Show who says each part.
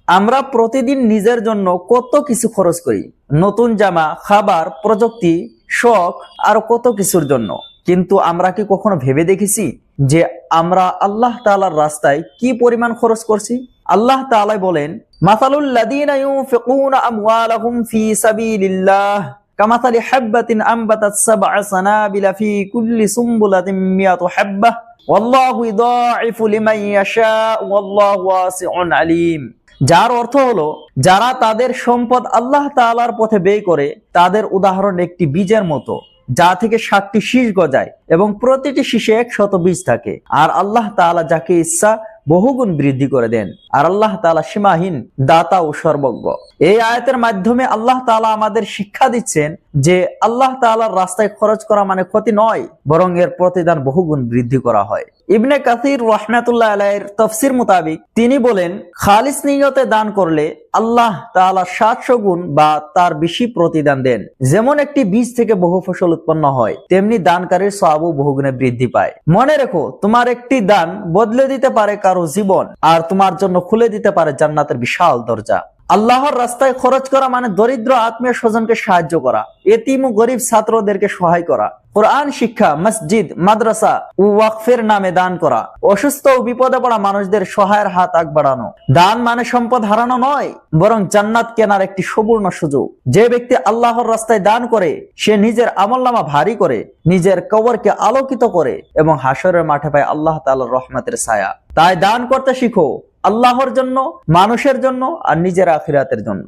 Speaker 1: আমরা প্রতিদিন নিজের জন্য কত কিছু খরচ করি, নতুন জামা, খাবার, প্রযুক্তি, শখ, আর কত কিছুর জন্য। কিন্তু আমরা কি কখনো ভেবে দেখেছি যে আমরা আল্লাহ তাআলার রাস্তায় কি পরিমাণ খরচ করছি? আল্লাহ তাআলা বলেন, মাসালুল লাযীনা ইউনফিকুনা আমওয়ালাহুম ফী সাবিলিল্লাহ কামাসালি হাববাতিন আনবাতাত সাবআ সানাবিলা ফী কুল্লি সুমবুলাতিন মিয়াতু হাব্বাহ ওয়াল্লাহু ইউদাঈফু লিমান ইয়াশা ওয়াল্লাহু ওয়াসিউন আলীম। যার অর্থ হলো, যারা তাদের সম্পদ আল্লাহ তাআলার পথে ব্যয় করে তাদের উদাহরণ একটি বীজের মতো, যা থেকে ৭টি শীষ গজায় এবং প্রতিটি শীষে ১০০ বীজ থাকে। আর আল্লাহ তাআলা যাকে ইচ্ছা বহুগুণ বৃদ্ধি করে দেন। আর আল্লাহ তাআলা সীমাহীন দাতা ও সর্বজ্ঞ। এই আয়াতের মাধ্যমে আল্লাহ তাআলা আমাদের শিক্ষা দিচ্ছেন যে আল্লাহ তাআলার রাস্তায় খরচ করা মানে ক্ষতি নয়, বরং এর প্রতিদান বহুগুণ বৃদ্ধি করা হয়। ইবনে কাসির রাহমাতুল্লাহ আলাইহির তাফসীর মোতাবেক তিনি বলেন, খালিস নিয়তে দান করলে আল্লাহ তাআলা ৭০০ গুণ বা তার বেশি প্রতিদান দেন। যেমন একটি বীজ থেকে বহু ফসল উৎপন্ন হয়, তেমনি দানকারীর সওয়াবও বহুগুণে বৃদ্ধি পায়। মনে রেখো, তোমার একটি দান বদলে দিতে পারে কারো জীবন, আর তোমার জন্য খুলে দিতে পারে জান্নাতের বিশাল দরজা। আল্লাহর রাস্তায় খরচ করা মানে দরিদ্র আত্মীয় স্বজনকে সাহায্য করা, এতিম ও গরিব ছাত্রদেরকে সহায় করা, কোরআন শিক্ষা, মসজিদ, মাদ্রাসা ও ওয়াকফের নামে দান করা, অসুস্থ ও বিপদে পড়া মানুষদের সহায়ের হাত আগ বাড়ানো। দান মানে সম্পদ হারানো নয়, বরং জান্নাত কেনার একটি সুবর্ণ সুযোগ। যে ব্যক্তি আল্লাহর রাস্তায় দান করে, সে নিজের আমলনামা ভারী করে, নিজের কবরকে আলোকিত করে এবং হাসরের মাঠে পায় আল্লাহ তাআলার রহমতের ছায়া। তাই দান করতে শিখো, আল্লাহর জন্য, মানুষের জন্য আর নিজের আখিরাতের জন্য।